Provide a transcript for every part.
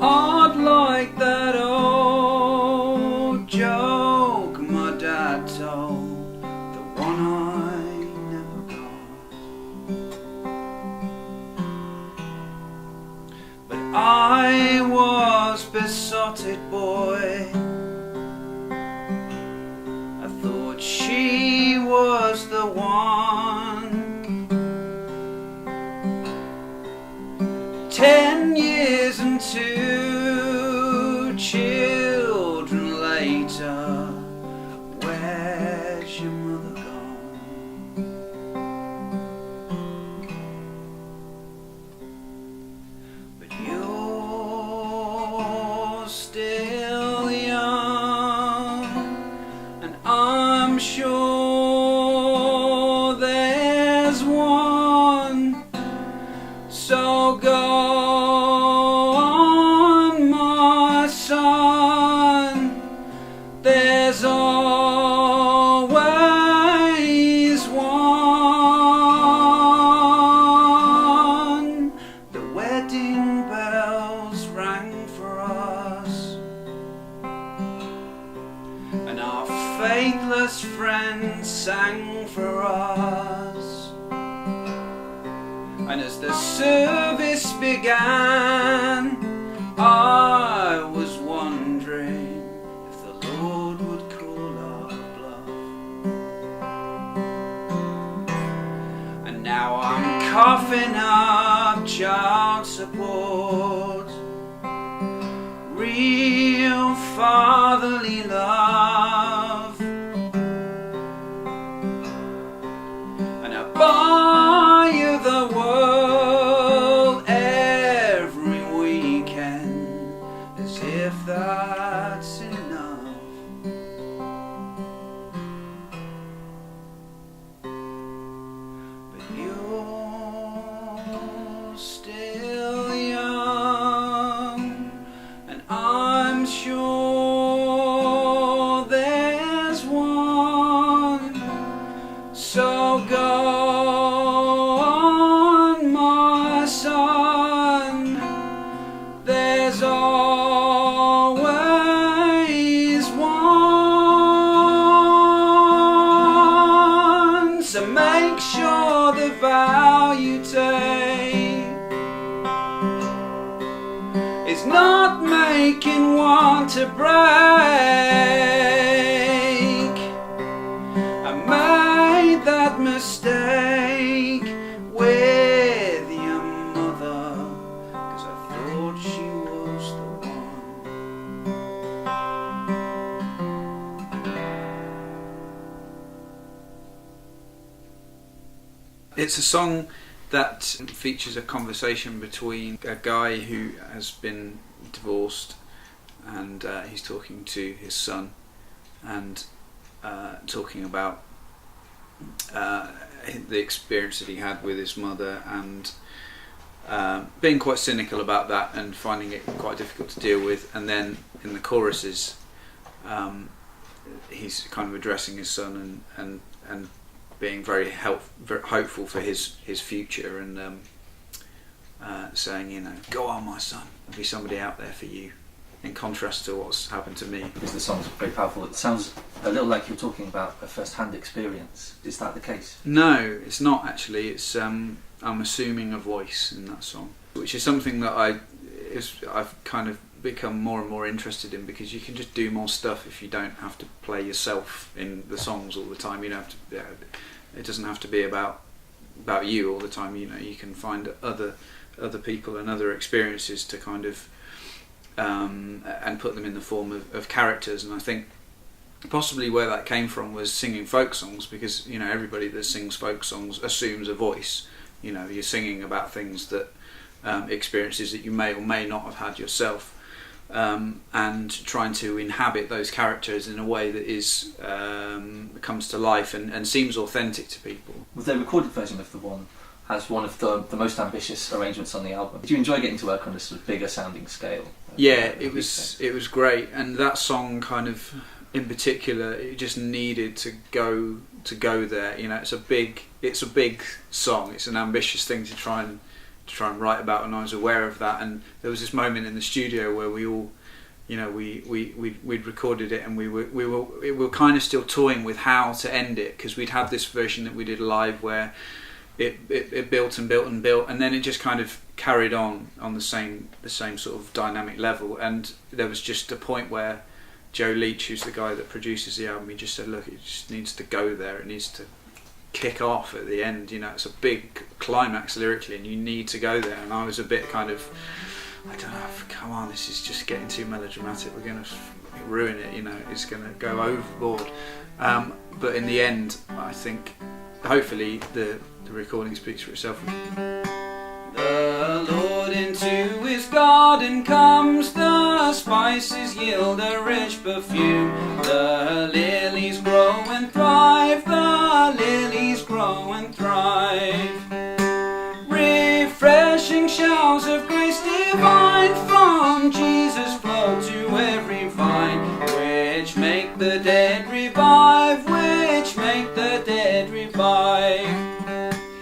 Odd like that old joke my dad told, the one I never got. But I was besotted, boy. I thought she was the one. 10 years and 2 children later, where's your mother gone? But you're still young, and I'm sure there's one, so go on, my son, there's always one. The wedding bells rang for us, and our faithless friends sang for us. And as the service began, I was wondering if the Lord would call our bluff. And now I'm coughing up child support, real fatherly love, and a buy you the world every weekend, as if that's enough. But you're still young, and I'm sure there's one, so go on, my son, there's always one. So make sure the vow you take is not making one to break. I made that mistake with your mother, 'cause I thought she was the one. It's a song that features a conversation between a guy who has been divorced, and he's talking to his son, and talking about the experience that he had with his mother, and being quite cynical about that and finding it quite difficult to deal with. And then in the choruses, he's kind of addressing his son and being very hopeful for his future, and saying, you know, go on, my son, there'll be somebody out there for you, in contrast to what's happened to me. Because the song's very powerful. It sounds a little like you're talking about a first-hand experience. Is that the case? No, it's not actually. It's I'm assuming a voice in that song, which is something that I've kind of become more and more interested in, because you can just do more stuff if you don't have to play yourself in the songs all the time. You don't have to. It doesn't have to be about you all the time. You know, you can find other people and other experiences to kind of and put them in the form of characters. And I think possibly where that came from was singing folk songs, because everybody that sings folk songs assumes a voice. You're singing about things that experiences that you may or may not have had yourself, and trying to inhabit those characters in a way that is comes to life and seems authentic to people. With the recorded version of The One has one of the most ambitious arrangements on the album. Did you enjoy getting to work on this sort of bigger sounding scale? Yeah, it was great, and that song kind of, in particular, it just needed to go there. It's a big song. It's an ambitious thing to try and write about, and I was aware of that. And there was this moment in the studio where we all, we'd recorded it, and we were kind of still toying with how to end it, because we'd had this version that we did live where it built and built and built, and then it just kind of carried on the same sort of dynamic level. And there was just a point where Joe Leach, who's the guy that produces the album, he just said, look, it just needs to go there, it needs to kick off at the end, it's a big climax lyrically and you need to go there. And I was a bit kind of, I don't know, come on, this is just getting too melodramatic, we're going to ruin it, it's going to go overboard. But in the end, I think hopefully the recording speaks for itself. The Lord into his garden comes, the spices yield a rich perfume. The lilies grow and thrive, the lilies grow and thrive. Refreshing showers of grace divine from Jesus flow to every vine, which make the dead revive, which make the dead revive.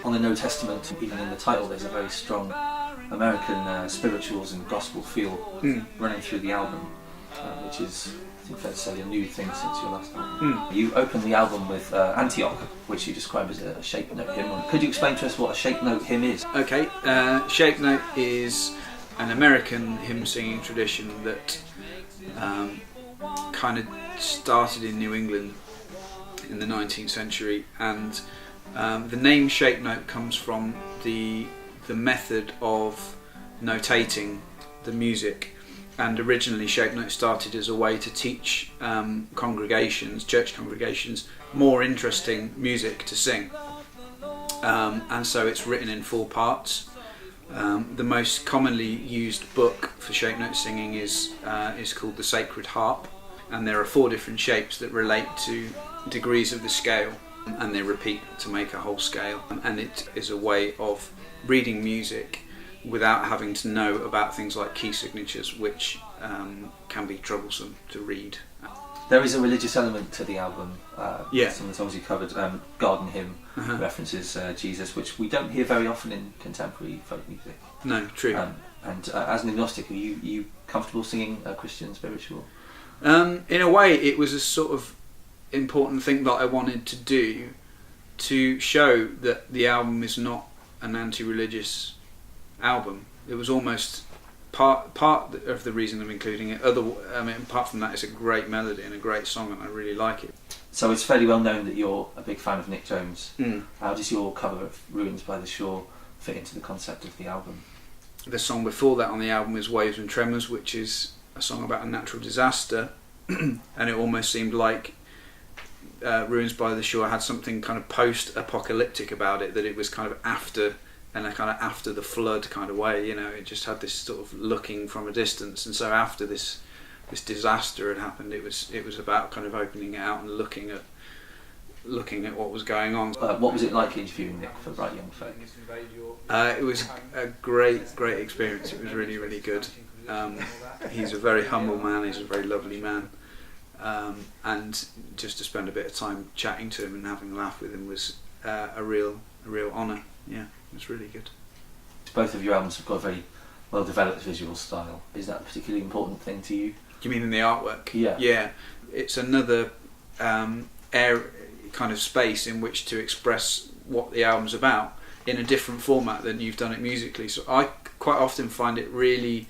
On the No Testament, even in the title, there's a very strong American spirituals and gospel feel running through the album, which is, I think fair to say, a new thing since your last album. You open the album with Antioch, which you describe as a shape note hymn. Could you explain to us what a shape note hymn is? Okay, shape note is an American hymn singing tradition that kind of started in New England in the 19th century, and the name shape note comes from the method of notating the music. And originally shape note started as a way to teach church congregations, more interesting music to sing. And so it's written in 4 parts. The most commonly used book for shape note singing is called The Sacred Harp, and there are 4 different shapes that relate to degrees of the scale, and they repeat to make a whole scale. And it is a way of reading music without having to know about things like key signatures, which can be troublesome to read. There is a religious element to the album. Yeah. Some of the songs you covered, Garden Hymn, references Jesus, which we don't hear very often in contemporary folk music. No, true. And as an agnostic, are you comfortable singing a Christian spiritual? In a way, it was a sort of important thing that I wanted to do, to show that the album is not an anti-religious album. It was almost part of the reason I'm including it. Apart from that, it's a great melody and a great song, and I really like it. So it's fairly well known that you're a big fan of Nic Jones. How does your cover of Ruins by the Shore fit into the concept of the album? The song before that on the album is Waves and Tremors, which is a song about a natural disaster, and it almost seemed like Ruins by the Shore had something kind of post-apocalyptic about it, that it was kind of after, and a kind of after the flood kind of way, it just had this sort of looking from a distance. And so after this disaster had happened, it was about kind of opening it out and looking at what was going on. What was it like interviewing Nic for Bright Young Folk? It was a great experience. It was really, really good. He's a very humble man, he's a very lovely man. And just to spend a bit of time chatting to him and having a laugh with him was a real honour. Yeah, it was really good. Both of your albums have got a very well developed visual style. Is that a particularly important thing to you? Do you mean in the artwork? Yeah. Yeah, it's another kind of space in which to express what the album's about in a different format than you've done it musically. So I quite often find it really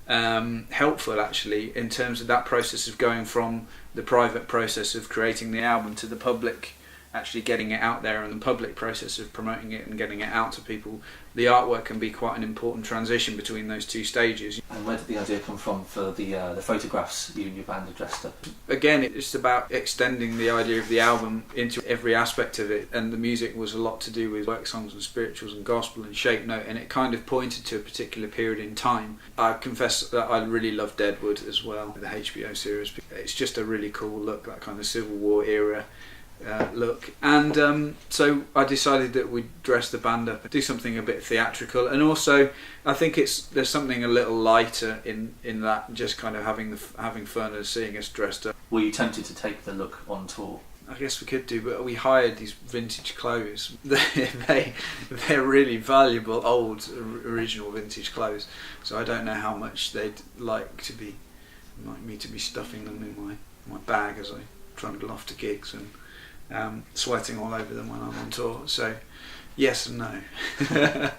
helpful, actually, in terms of that process of going from the private process of creating the album to the public actually getting it out there and the public process of promoting it and getting it out to people, the artwork can be quite an important transition between those two stages. And where did the idea come from for the photographs you and your band had dressed up? Again, it's about extending the idea of the album into every aspect of it, and the music was a lot to do with work songs and spirituals and gospel and shape note, and it kind of pointed to a particular period in time. I confess that I really love Deadwood as well, the HBO series. It's just a really cool look, that kind of Civil War era look, and so I decided that we'd dress the band up and do something a bit theatrical, and also I think there's something a little lighter in that, just kind of having fun and seeing us dressed up. Were you tempted to take the look on tour? I guess we could do, but we hired these vintage clothes. They're really valuable, old, original vintage clothes, so I don't know how much they'd like me to be stuffing them in my bag as I trundle off to gigs and sweating all over them when I'm on tour. So yes and no.